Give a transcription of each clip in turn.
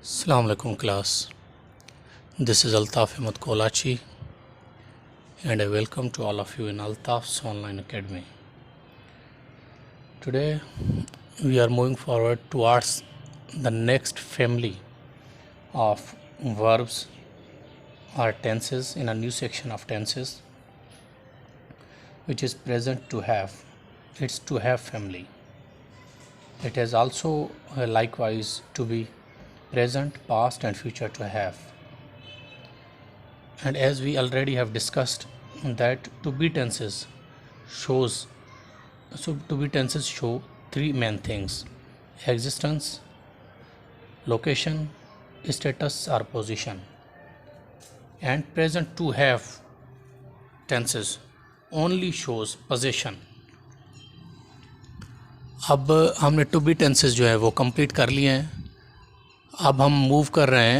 Assalamu alaikum class. This is Altaf Ahmed Kolachi and I welcome to all of you in Altaf's online academy. Today we are moving forward towards the next family of verbs or tenses in a new section of tenses, which is present to have. It's to have family. It has also likewise to be present, past and future to have. And as we already have discussed that to be tenses show three main things: existence, location, status or position. And present to have tenses only shows possession. अब हमने to be tenses जो है वो complete कर लिए हैं. अब हम मूव कर रहे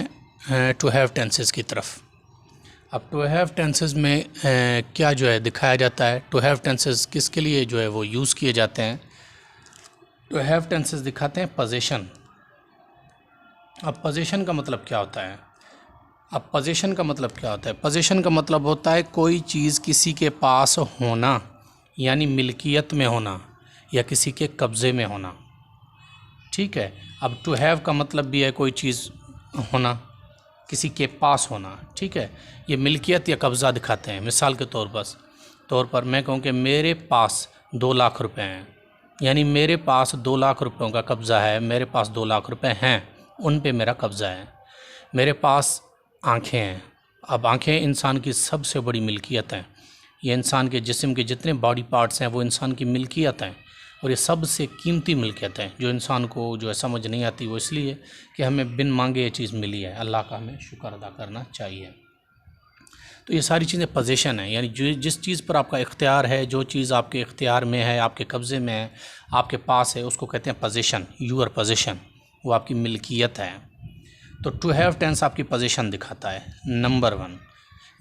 हैं टू हैव टेंसेस की तरफ. अब टू हैव टेंसेस में क्या जो है दिखाया जाता है. टू हैव टेंसेस किसके लिए जो है वो यूज़ किए जाते हैं. टू हैव टेंसेस दिखाते हैं पोजीशन. अब पोजीशन का मतलब क्या होता है. पोजीशन का मतलब होता है कोई चीज़ किसी के पास होना, यानी मिल्कियत में होना या किसी के कब्ज़े में होना. ठीक है. अब टू हैव का मतलब भी है कोई चीज़ होना, किसी के पास होना. ठीक है. ये मिल्कियत या कब्ज़ा दिखाते हैं. मिसाल के तौर पर मैं कहूँ कि मेरे पास 2 लाख रुपए हैं, यानी मेरे पास 2 लाख रुपयों का कब्ज़ा है. मेरे पास 2 लाख रुपए हैं, उन पे मेरा कब्ज़ा है. मेरे पास आँखें हैं. अब आँखें इंसान की सबसे बड़ी मिल्कियत हैं. ये इंसान के जिस्म के जितने बॉडी पार्ट्स हैं वो इंसान की मिल्कियत हैं, और ये सबसे कीमती मिल्कियत है जो इंसान को जो है समझ नहीं आती. वो इसलिए कि हमें बिन मांगे ये चीज़ मिली है. अल्लाह का हमें शुक्र अदा करना चाहिए. तो ये सारी चीज़ें पोजीशन है, यानी जो जिस चीज़ पर आपका इख्तियार है, जो चीज़ आपके इख्तियार में है, आपके कब्ज़े में है, आपके पास है, उसको कहते हैं पोजीशन. यूअर पोजीशन, वो आपकी मिल्कियत है. तो टू हैव टेंस आपकी पोजीशन दिखाता है. नंबर 1.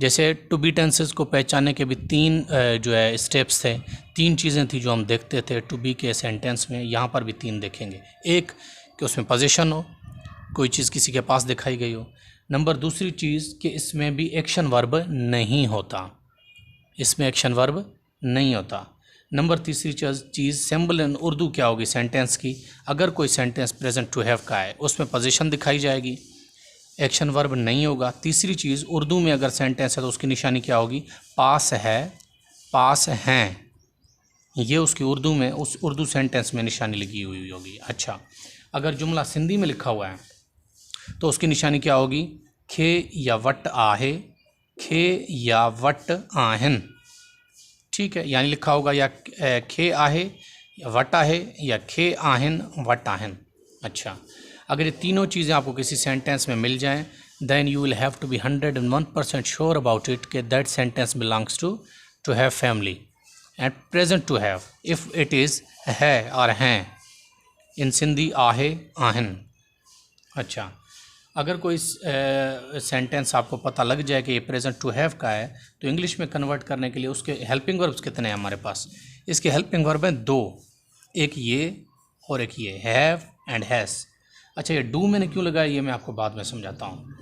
जैसे टू बी टेंसेस को पहचानने के भी 3 जो है स्टेप्स थे. 3 चीज़ें थी जो हम देखते थे टू बी के सेंटेंस में. यहाँ पर भी 3 देखेंगे. एक कि उसमें पोजीशन हो, कोई चीज़ किसी के पास दिखाई गई हो. नंबर दूसरी चीज़ कि इसमें भी एक्शन वर्ब नहीं होता. नंबर तीसरी चीज़ सिंबल इन उर्दू क्या होगी सेंटेंस की. अगर कोई सेंटेंस प्रेजेंट टू हैव का है उसमें पोजीशन दिखाई जाएगी, एक्शन वर्ब नहीं होगा. तीसरी चीज़ उर्दू में अगर सेंटेंस है तो उसकी निशानी क्या होगी. पास है, पास हैं. ये उसकी उर्दू में उस उर्दू सेंटेंस में निशानी लगी हुई होगी. अच्छा, अगर जुमला सिंधी में लिखा हुआ है तो उसकी निशानी क्या होगी. खे या वट आहे, खे या वट आहन. ठीक है. यानी लिखा होगा या खे आहे या वट आहे या खे आहन वट आहन. अच्छा, अगर ये तीनों चीज़ें आपको किसी सेंटेंस में मिल जाएं, then you will have to be 101% sure about it कि that sentence belongs to have family and present to have. If it is है और हैं इन सिंधी आहे आहन. अच्छा, अगर कोई सेंटेंस आपको पता लग जाए कि ये प्रेजेंट टू हैव का है तो इंग्लिश में कन्वर्ट करने के लिए उसके हेल्पिंग वर्ब्स कितने हैं हमारे पास. इसके हेल्पिंग वर्ब हैं 2. एक ये और एक ये, हैव एंड हैज़. अच्छा, ये डू मैंने क्यों लगाया ये मैं आपको बाद में समझाता हूँ.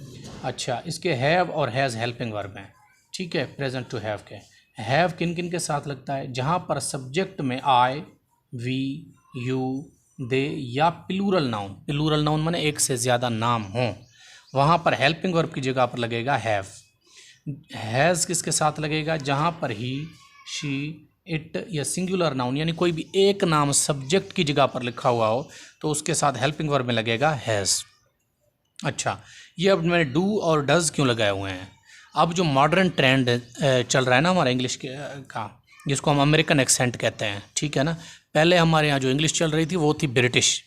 अच्छा, इसके हैव और हैज़ हेल्पिंग वर्ब हैं. ठीक है. प्रेजेंट टू हैव के हैव किन किन के साथ लगता है. जहाँ पर सब्जेक्ट में आई, वी, यू, दे या प्लूरल नाउन माने एक से ज़्यादा नाम हों, वहाँ पर हेल्पिंग वर्ब की जगह पर लगेगा हैव. हैज़ किसके साथ लगेगा. जहाँ पर ही, शी, इट या सिंगुलर नाउन यानी कोई भी एक नाम सब्जेक्ट की जगह पर लिखा हुआ हो तो उसके साथ हेल्पिंग वर्ब में लगेगा हैज़. अच्छा, ये अब मैंने डू और डज़ क्यों लगाए हुए हैं. अब जो मॉडर्न ट्रेंड चल रहा है ना हमारा इंग्लिश का, जिसको हम अमेरिकन एक्सेंट कहते हैं. ठीक है ना. पहले हमारे यहाँ जो इंग्लिश चल रही थी वो थी ब्रिटिश.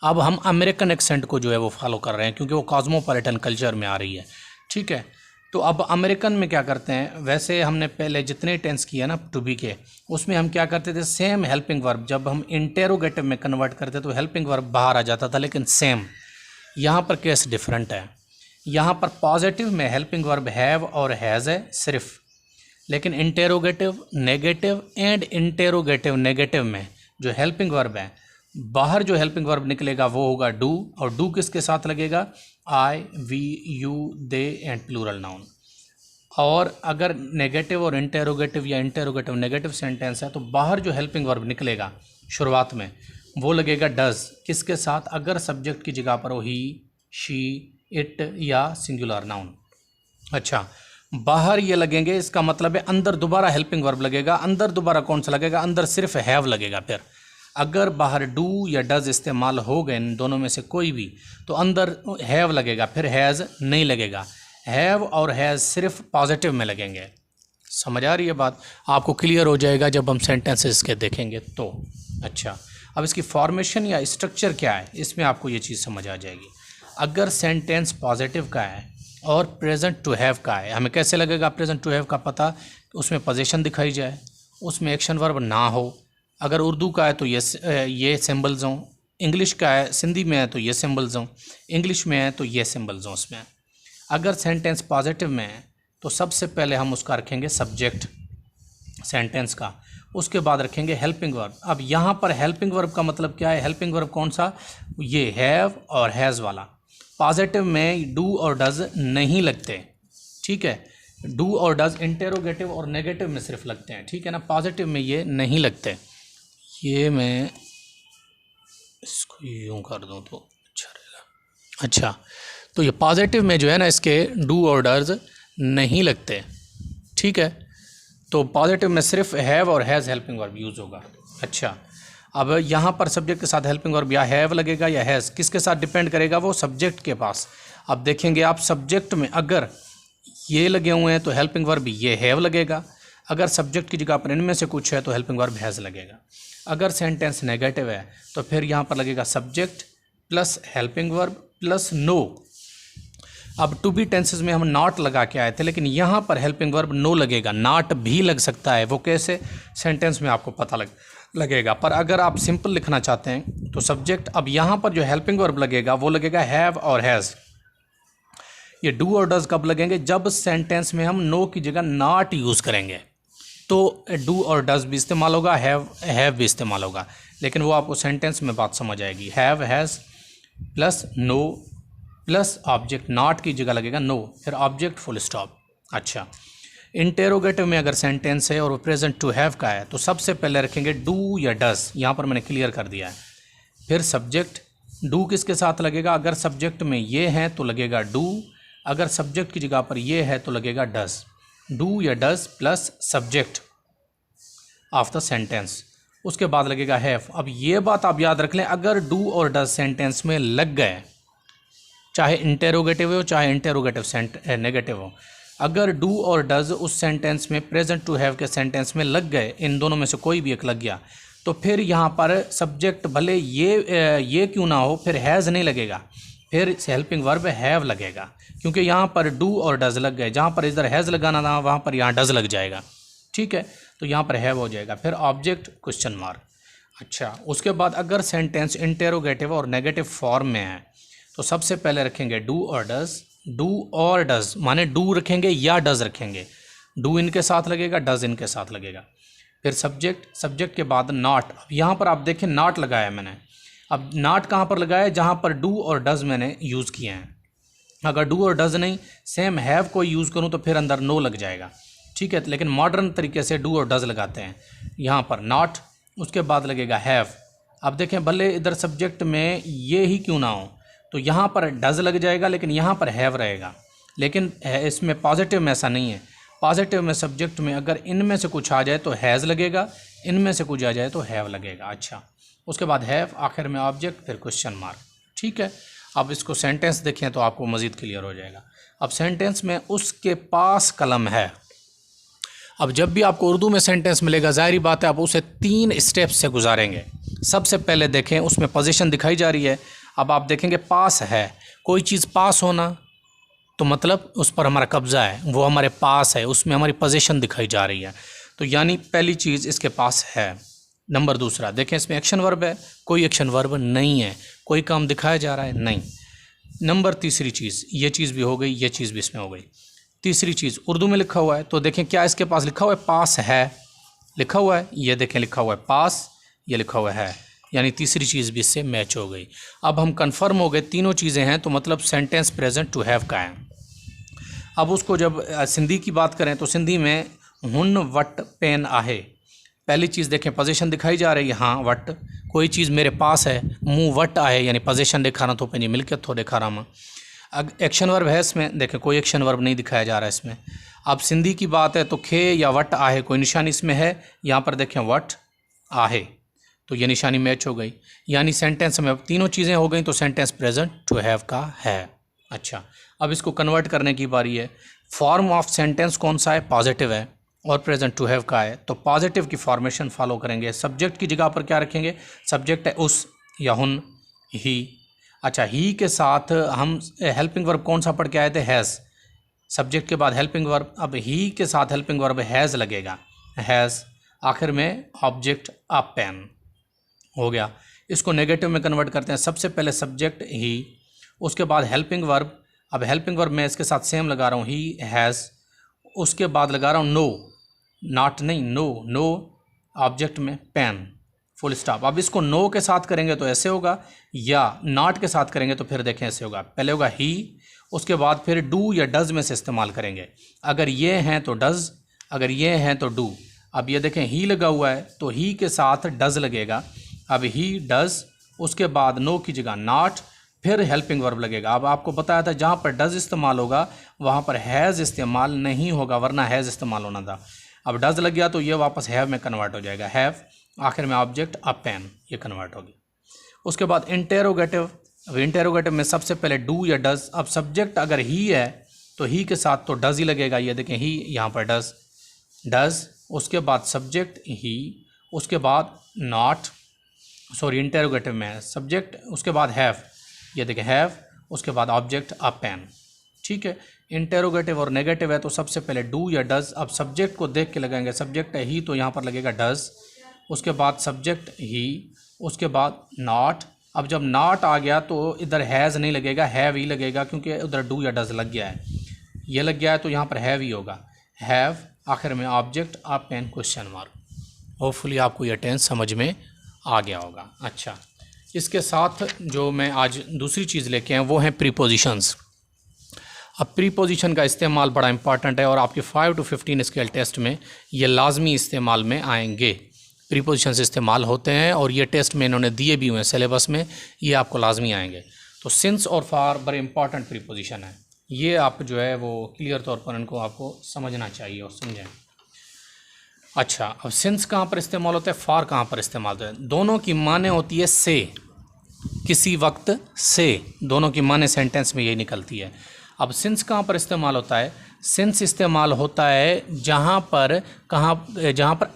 अब हम अमेरिकन एक्सेंट को जो है वो फॉलो कर रहे हैं क्योंकि वो कॉस्मोपॉलिटन कल्चर में आ रही है. ठीक है. तो अब अमेरिकन में क्या करते हैं, वैसे हमने पहले जितने टेंस किए ना टू बी के, उसमें हम क्या करते थे, सेम हेल्पिंग वर्ब जब हम इंटेरोगेटिव में कन्वर्ट करते तो हेल्पिंग वर्ब बाहर आ जाता था, लेकिन सेम. यहाँ पर केस डिफरेंट है. यहाँ पर पॉजिटिव में हेल्पिंग वर्ब हैव और हैज़ है सिर्फ, लेकिन interrogative, negative and interrogative negative में जो हेल्पिंग वर्ब है बाहर जो हेल्पिंग वर्ब निकलेगा वो होगा डू, और डू किसके साथ लगेगा? I, we, you, they and plural noun. और अगर नेगेटिव और इंटेरोगेटिव या इंटेरोगेटिव नेगेटिव सेंटेंस है तो बाहर जो हेल्पिंग वर्ब निकलेगा शुरुआत में वो लगेगा डज, किसके साथ? अगर सब्जेक्ट की जगह पर हो ही, शी, इट या सिंगुलर नाउन। अच्छा, बाहर ये लगेंगे, इसका मतलब है अंदर दोबारा हेल्पिंग वर्ब लगेगा। अंदर दोबारा कौन सा लगेगा? अंदर सिर्फ हैव लगेगा। फिर अगर बाहर डू या डज इस्तेमाल हो गए इन दोनों में से कोई भी तो अंदर हैव लगेगा, फिर हैज़ नहीं लगेगा। हैव और हैज़ सिर्फ पॉजिटिव में लगेंगे। समझ आ रही है बात? आपको क्लियर हो जाएगा जब हम सेंटेंसेस के देखेंगे तो। अच्छा, अब इसकी फॉर्मेशन या स्ट्रक्चर क्या है, इसमें आपको ये चीज़ समझ आ जाएगी। अगर सेंटेंस पॉजिटिव का है और प्रेजेंट टू हैव का है, हमें कैसे लगेगा प्रेजेंट टू हैव का पता? उसमें पोजीशन दिखाई जाए, उसमें एक्शन वर्ब ना हो। अगर उर्दू का है तो ये सिंबल्स हों, इंग्लिश का है, सिंधी में है तो ये सिंबल्स हों, इंग्लिश में है तो ये सिंबल्स हों उसमें। अगर सेंटेंस पॉजिटिव में है तो सबसे पहले हम उसका रखेंगे सब्जेक्ट सेंटेंस का, उसके बाद रखेंगे हेल्पिंग वर्ब। अब यहाँ पर हेल्पिंग वर्ब का मतलब क्या है? हेल्पिंग वर्ब कौन सा? ये हैव और हैज़ वाला। पॉजिटिव में डू और डज नहीं लगते, ठीक है? डू और डज इंटेरोगेटिव और नेगेटिव में सिर्फ लगते हैं, ठीक है ना? पॉजिटिव में ये नहीं लगते। ये मैं इसको यूँ कर दूँ तो अच्छा रहेगा। अच्छा, तो ये पॉजिटिव में जो है ना इसके डू और डज नहीं लगते, ठीक है? तो पॉजिटिव में सिर्फ हैव और हैज़ हेल्पिंग वर्ब यूज़ होगा। अच्छा, अब यहाँ पर सब्जेक्ट के साथ हेल्पिंग वर्ब या हैव लगेगा या हैज़, किसके साथ डिपेंड करेगा? वो सब्जेक्ट के पास। अब देखेंगे आप सब्जेक्ट में अगर ये लगे हुए हैं तो हेल्पिंग वर्ब ये हैव लगेगा। अगर सब्जेक्ट की जगह पर इनमें से कुछ है तो हेल्पिंग वर्ब हैज़ लगेगा। अगर सेंटेंस नेगेटिव है तो फिर यहाँ पर लगेगा subject plus helping verb plus no. अब टू बी टेंसेस में हम नॉट लगा के आए थे, लेकिन यहाँ पर हेल्पिंग वर्ब नो लगेगा। नॉट भी लग सकता है, वो कैसे? सेंटेंस में आपको पता लगेगा। पर अगर आप सिंपल लिखना चाहते हैं तो सब्जेक्ट, अब यहाँ पर जो हेल्पिंग वर्ब लगेगा वो लगेगा हैव और हैज़। ये डू और डज कब लगेंगे? जब सेंटेंस में हम नो की जगह नॉट यूज़ करेंगे तो डू और डज भी इस्तेमाल होगा, हैव भी इस्तेमाल होगा, लेकिन वो आपको सेंटेंस में बात समझ आएगी। Have has plus no plus object, not की जगह लगेगा नो, फिर ऑब्जेक्ट फुल स्टॉप। अच्छा, इंटेरोगेटिव में अगर सेंटेंस है और वो प्रेजेंट टू हैव का है तो सबसे पहले रखेंगे डू या डज, यहाँ पर मैंने क्लियर कर दिया है। फिर सब्जेक्ट, डू किसके साथ लगेगा? अगर सब्जेक्ट में ये है तो लगेगा डू, अगर सब्जेक्ट की जगह पर ये है तो लगेगा डज। डू या does plus subject of the sentence, उसके बाद लगेगा हैव। अब ये बात आप याद रख लें, अगर डू और डज सेंटेंस में लग गए, चाहे इंटेरोगेटिव हो चाहे इंटेरोगेटिव नेगेटिव हो, अगर डू और डज उस सेंटेंस में प्रेजेंट टू हैव के सेंटेंस में लग गए, इन दोनों में से कोई भी एक लग गया, तो फिर यहाँ पर सब्जेक्ट भले ये क्यों ना हो, फिर हैज़ नहीं लगेगा, फिर हेल्पिंग वर्ब हैव लगेगा, क्योंकि यहाँ पर डू और डज लग गए। जहाँ पर इधर हैज़ लगाना था वहाँ पर यहाँ डज लग जाएगा, ठीक है? तो यहाँ पर हैव हो जाएगा, फिर ऑब्जेक्ट क्वेश्चन मार्क। अच्छा, उसके बाद अगर सेंटेंस इंटेरोगेटिव और नेगेटिव फॉर्म में है तो सबसे पहले रखेंगे डू और डज। डू और डज माने डू रखेंगे या डज रखेंगे, डू इनके साथ लगेगा, डज इनके साथ लगेगा। फिर सब्जेक्ट, सब्जेक्ट के बाद नॉट। अब यहाँ पर आप देखें नॉट लगाया मैंने। अब नॉट कहाँ पर लगाया? जहाँ पर डू और डज मैंने यूज़ किए हैं। अगर डू और डज नहीं, सेम हैव को यूज़ करूँ तो फिर अंदर नो लग जाएगा, ठीक है? लेकिन मॉडर्न तरीके से डू और डज लगाते हैं। यहाँ पर नॉट, उसके बाद लगेगा हैव। अब देखें भले इधर सब्जेक्ट में ये ही क्यों ना हो, तो यहाँ पर डज लग जाएगा लेकिन यहाँ पर हैव रहेगा। लेकिन इसमें पॉजिटिव में ऐसा नहीं है। पॉजिटिव में सब्जेक्ट में अगर इनमें से कुछ आ जाए तो हैज़ लगेगा, इनमें से कुछ आ जाए तो हैव लगेगा। अच्छा, उसके बाद हैव, आखिर में ऑब्जेक्ट, फिर क्वेश्चन मार्क, ठीक है? अब इसको सेंटेंस देखें तो आपको मज़ीद क्लियर हो जाएगा। अब सेंटेंस में उसके पास कलम है। अब जब भी आपको उर्दू में सेंटेंस मिलेगा, ज़ाहिर बात है आप उसे 3 स्टेप्स से गुजारेंगे। सबसे पहले देखें उसमें पोजीशन दिखाई जा रही है। अब आप देखेंगे पास है, कोई चीज़ पास होना तो मतलब उस पर हमारा कब्ज़ा है, वो हमारे पास है, उसमें हमारी पोजीशन दिखाई जा रही है, तो यानी पहली चीज़ इसके पास है। नंबर दूसरा देखें इसमें एक्शन वर्ब है, कोई एक्शन वर्ब नहीं है, कोई काम दिखाया जा रहा है नहीं। नंबर तीसरी चीज़, ये चीज़ भी हो गई, ये चीज़ भी इसमें हो गई। तीसरी चीज़ उर्दू में लिखा हुआ है, तो देखें क्या इसके पास लिखा हुआ है? पास है लिखा हुआ है, ये देखें लिखा हुआ है पास, ये लिखा हुआ है, यानी तीसरी चीज़ भी इससे मैच हो गई। अब हम कंफर्म हो गए तीनों चीज़ें हैं, तो मतलब सेंटेंस प्रेजेंट टू हैव का है। अब उसको जब सिंधी की बात करें तो सिंधी में हुन वट पेन आहे, पहली चीज़ देखें पोजीशन दिखाई जा रही है, हाँ वट कोई चीज़ मेरे पास है, मुँह वट आहे यानी पोजीशन दिखा रहा तो पंहिंजी मिल्कियत थो दिखा रहा मैं। एक्शन वर्ब है इसमें, देखें कोई एक्शन वर्ब नहीं दिखाया जा रहा है इसमें। अब सिंधी की बात है तो खे या वट आहे कोई निशानी इसमें है, यहाँ पर देखें वट आहे तो ये निशानी मैच हो गई, यानी सेंटेंस में अब तीनों चीज़ें हो गई तो सेंटेंस प्रेजेंट टू हैव का है। अच्छा, अब इसको कन्वर्ट करने की बारी है। फॉर्म ऑफ सेंटेंस कौन सा है? पॉजिटिव है और प्रेजेंट टू हैव का है, तो पॉजिटिव की फॉर्मेशन फॉलो करेंगे। सब्जेक्ट की जगह पर क्या रखेंगे? सब्जेक्ट है उस या हुन, ही। अच्छा, ही के साथ हम हेल्पिंग वर्ब कौन सा पढ़ के आए थे? हैज़। सब्जेक्ट के बाद हेल्पिंग वर्ब, अब ही के साथ हेल्पिंग वर्ब हैज़ लगेगा, हैज़। आखिर में ऑब्जेक्ट अ पेन हो गया। इसको नेगेटिव में कन्वर्ट करते हैं। सबसे पहले सब्जेक्ट ही, उसके बाद हेल्पिंग वर्ब। अब हेल्पिंग वर्ब मैं इसके साथ सेम लगा रहा हूँ, ही हैज़। उसके बाद लगा रहा हूँ नो, नॉट नहीं, नो, नो ऑब्जेक्ट में पेन, फुल स्टॉप। अब इसको नो के साथ करेंगे तो ऐसे होगा, या नॉट के साथ करेंगे तो फिर देखें ऐसे होगा। पहले होगा ही, उसके बाद फिर डू या डज में से इस्तेमाल करेंगे। अगर ये हैं तो डज, अगर ये हैं तो डू। अब ये देखें ही लगा हुआ है तो ही के साथ डज लगेगा। अब ही डज, उसके बाद नो की जगह नॉट, फिर हेल्पिंग वर्ब लगेगा। अब आपको बताया था जहाँ पर डज इस्तेमाल होगा वहाँ पर हैज़ इस्तेमाल नहीं होगा, वरना हैज़ इस्तेमाल होना था। अब डज लग गया तो ये वापस हैव में कन्वर्ट हो जाएगा, हैव। आखिर में ऑब्जेक्ट अ पेन, ये कन्वर्ट होगी। उसके बाद इंटेरोगेटिव। अब इंटेरोगेटिव में सबसे पहले डू या डज। अब सब्जेक्ट अगर ही है तो ही के साथ तो डज ही लगेगा, ये देखें ही, यहाँ पर डज, डज। उसके बाद सब्जेक्ट ही, उसके बाद नॉट, सॉरी इंटेरोगेटिव में है सब्जेक्ट, उसके बाद हैव, ये देखें हैव, उसके बाद ऑब्जेक्ट अ पेन। ठीक है, इंटेरोगेटिव और नेगेटिव है तो सबसे पहले डू या डज। अब सब्जेक्ट को देख के लगाएंगे, सब्जेक्ट है ही तो यहाँ पर लगेगा डज, उसके बाद सब्जेक्ट ही, उसके बाद नॉट। अब जब नॉट आ गया तो इधर हैज़ नहीं लगेगा, हैव ही लगेगा, क्योंकि उधर डू या डज लग गया है, ये लग गया है तो यहाँ पर हैव ही होगा, हैव। आखिर में object a pen, question mark. Hopefully आपको यह टेंस समझ में आ गया होगा। अच्छा, इसके साथ जो मैं आज दूसरी चीज़ लेके आए वो हैं प्रीपोजिशंस। अब प्रीपोजिशन का इस्तेमाल बड़ा इंपॉर्टेंट है और आपके 5 to 15 स्केल टेस्ट में ये लाजमी इस्तेमाल में आएंगे। प्रीपोजिशंस इस्तेमाल होते हैं और ये टेस्ट में इन्होंने दिए भी हुए हैं सिलेबस में, ये आपको लाजमी आएंगे। तो सिंस और फॉर बड़े इंपॉर्टेंट प्रीपोजिशन है, ये आप जो है वो क्लियर तौर पर इनको आपको समझना चाहिए और समझें। अच्छा, अब सिंस कहाँ पर इस्तेमाल होता है, फॉर कहाँ पर इस्तेमाल होता है? दोनों की माने होती है से, किसी वक्त से, दोनों की माने सेंटेंस में यही निकलती है। अब सिंस कहाँ पर इस्तेमाल होता है? सिंस इस्तेमाल होता है जहाँ पर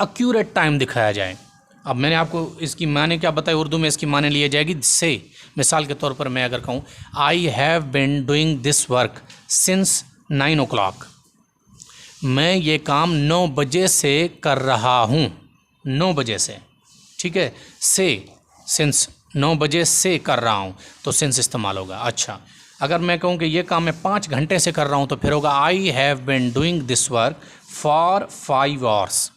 एक्यूरेट टाइम दिखाया जाए। अब मैंने आपको इसकी माने क्या बताई, उर्दू में इसकी माने लिए जाएगी से। मिसाल के तौर पर मैं अगर कहूँ I have been doing this work since 9 o'clock, मैं ये काम 9 बजे से कर रहा हूँ, 9 बजे से। ठीक है, से, सिंस 9 बजे से कर रहा हूँ तो सिंस इस्तेमाल होगा। अच्छा, अगर मैं कहूँ कि ये काम मैं 5 घंटे से कर रहा हूँ तो फिर होगा I have been doing this work for 5 hours।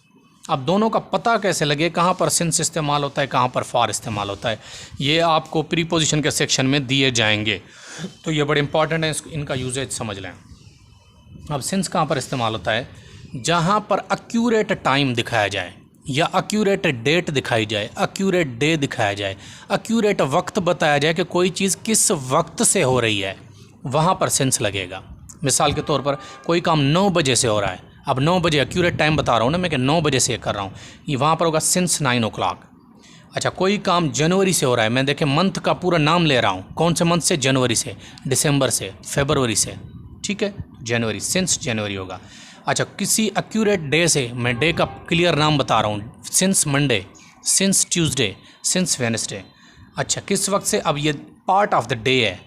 अब दोनों का पता कैसे लगे कहाँ पर सिंस इस्तेमाल होता है, कहाँ पर फॉर इस्तेमाल होता है, ये आपको प्रीपोजिशन के सेक्शन में दिए जाएंगे, तो ये बड़े इंपॉर्टेंट है, इनका यूजेज समझ लें। अब सिंस कहाँ पर इस्तेमाल होता है? जहाँ पर एक्यूरेट टाइम दिखाया जाए या एक्यूरेट डेट दिखाई जाए, एक्यूरेट डे दिखाया जाए, एक्यूरेट वक्त बताया जाए कि कोई चीज़ किस वक्त से हो रही है, वहाँ पर सिंस लगेगा। मिसाल के तौर पर कोई काम 9 बजे से हो रहा है, अब 9 बजे एक्यूरेट टाइम बता रहा हूँ ना मैं कि 9 बजे से कर रहा हूँ, ये वहाँ पर होगा सिंस 9 o'clock। अच्छा, कोई काम जनवरी से हो रहा है, मैं देखें मंथ का पूरा नाम ले रहा हूँ, कौन से मंथ से? जनवरी से, दिसंबर से, फरवरी से। ठीक है, जनवरी, सिंस जनवरी होगा। अच्छा, किसी एक्यूरेट डे से, मैं डे का क्लियर नाम बता रहा हूँ, since Monday, since Tuesday, since Wednesday. अच्छा, किस वक्त से? अब ये पार्ट ऑफ द डे है,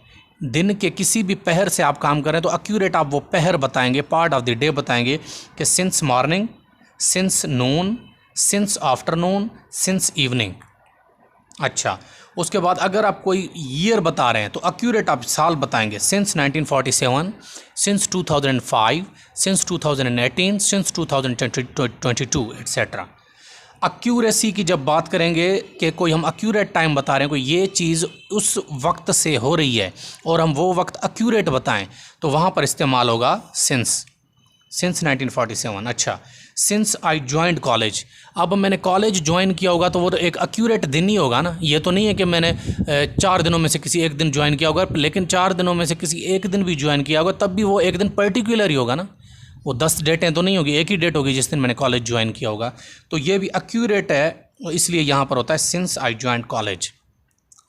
दिन के किसी भी पहर से आप काम करें तो एक्यूरेट आप वो पहर बताएंगे, पार्ट ऑफ द डे बताएंगे कि सिंस मॉर्निंग, सिंस नून, सिंस आफ्टरनून, सिंस इवनिंग। अच्छा, उसके बाद अगर आप कोई ईयर बता रहे हैं तो एक्यूरेट आप साल बताएंगे, since 1947, since 2005, since 2018, since 2022 etcetera. Accuracy की जब बात करेंगे कि कोई हम एक्यूरेट टाइम बता रहे हैं, कोई ये चीज़ उस वक्त से हो रही है और हम वो वक्त एक्यूरेट बताएं, तो वहाँ पर इस्तेमाल होगा सिंस 1947। अच्छा, सिंस आई ज्वाइंट कॉलेज, अब मैंने कॉलेज ज्वाइन किया होगा तो वो तो एक एक्यूरेट दिन ही होगा ना। ये तो नहीं है कि मैंने 4 दिनों में से किसी एक दिन ज्वाइन किया होगा, लेकिन 4 दिनों में से किसी एक दिन भी ज्वाइन किया होगा तब भी वो एक दिन पर्टिकुलर ही होगा ना। वो 10 डेटें तो नहीं होगी, एक ही डेट होगी जिस दिन मैंने कॉलेज ज्वाइन किया होगा। तो ये भी एक्यूरेट है, इसलिए यहाँ पर होता है सिंस आई ज्वाइंट कॉलेज।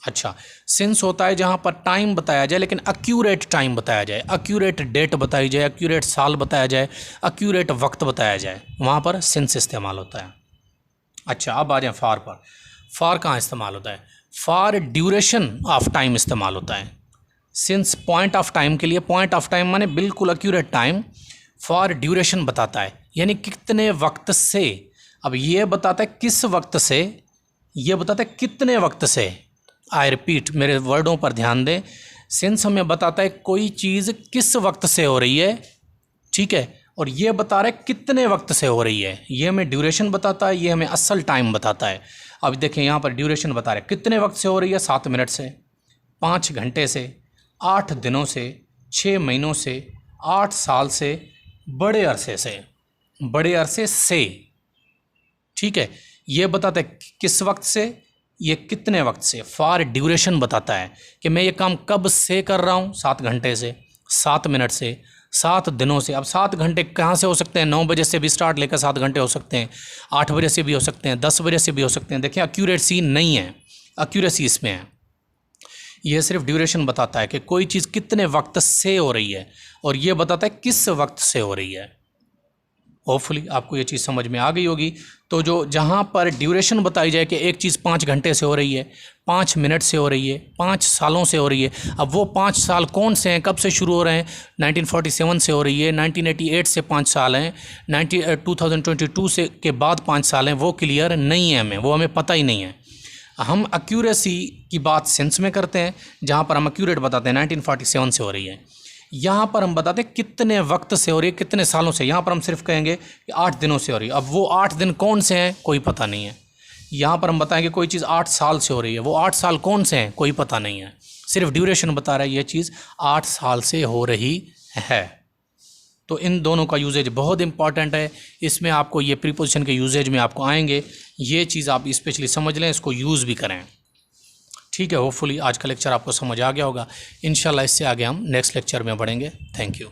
अच्छा, सिंस होता है जहाँ पर टाइम बताया जाए, लेकिन एक्यूरेट टाइम बताया जाए, एक्यूरेट डेट बताई जाए, एक्यूरेट साल बताया जाए, एक्यूरेट वक्त बताया जाए, वहाँ पर सिंस इस्तेमाल होता है। अच्छा, अब आ जाए फार पर। फार कहाँ इस्तेमाल होता है? फार ड्यूरेशन ऑफ टाइम इस्तेमाल होता है। सिंस पॉइंट ऑफ टाइम के लिए, पॉइंट ऑफ टाइम माने बिल्कुल एक्यूरेट टाइम, फॉर ड्यूरेशन बताता है यानी कितने वक्त से। अब ये बताता है किस वक्त से, ये बताता है कितने वक्त से। आई रिपीट, मेरे वर्डों पर ध्यान दें। सिंस हमें बताता है कोई चीज़ किस वक्त से हो रही है, ठीक है, और ये बता रहा है कितने वक्त से हो रही है। ये हमें ड्यूरेशन बताता है, ये हमें असल टाइम बताता है। अब देखें यहाँ पर ड्यूरेशन बता रहे हैं कितने वक्त से हो रही है, 7 मिनट से, 5 घंटे से, 8 दिनों से, 6 महीनों से, 8 साल से, बड़े अरसे से, बड़े अरसे से, ठीक है। ये बताता है किस वक्त से, ये कितने वक्त से। फॉर ड्यूरेशन बताता है कि मैं ये काम कब से कर रहा हूँ, 7 घंटे से, 7 मिनट से, 7 दिनों से। अब 7 घंटे कहाँ से हो सकते हैं? 9 बजे से भी स्टार्ट लेकर 7 घंटे हो सकते हैं, 8 बजे से भी हो सकते हैं, 10 बजे से भी हो सकते हैं। देखिए एक्यूरेसी नहीं है, एक्यूरेसी इसमें है। यह सिर्फ ड्यूरेशन बताता है कि कोई चीज़ कितने वक्त से हो रही है, और ये बताता है किस वक्त से हो रही है। होपफुली आपको ये चीज़ समझ में आ गई होगी। तो जो जहाँ पर ड्यूरेशन बताई जाए कि एक चीज़ 5 घंटे से हो रही है, 5 मिनट से हो रही है, 5 सालों से हो रही है। अब वो 5 साल कौन से हैं, कब से शुरू हो रहे हैं? 1947 से हो रही है, 1988 से 5 साल हैं, 2022 से के बाद 5 साल हैं, वो क्लियर नहीं है हमें, वो हमें पता ही नहीं है। हम एक्यूरेसी की बात सेंस में करते हैं, जहाँ पर हम एक्यूरेट बताते हैं 1947 से हो रही है। यहाँ पर हम बताते हैं कितने वक्त से हो रही है, कितने सालों से। यहाँ पर हम सिर्फ कहेंगे कि 8 दिनों से हो रही है। अब वो 8 दिन कौन से हैं, कोई पता नहीं है। यहाँ पर हम बताएंगे कोई चीज़ 8 साल से हो रही है, वो 8 साल कौन से हैं, कोई पता नहीं है। सिर्फ ड्यूरेशन बता रहा है ये चीज़ 8 साल से हो रही है। तो इन दोनों का यूजेज बहुत इंपॉर्टेंट है। इसमें आपको ये प्रीपोजिशन के यूजेज में आपको आएंगे, ये चीज़ आप स्पेशली समझ लें, इसको यूज़ भी करें, ठीक है। होपफुली आज का लेक्चर आपको समझ आ गया होगा। इंशाल्लाह इससे आगे हम नेक्स्ट लेक्चर में बढ़ेंगे। Thank you.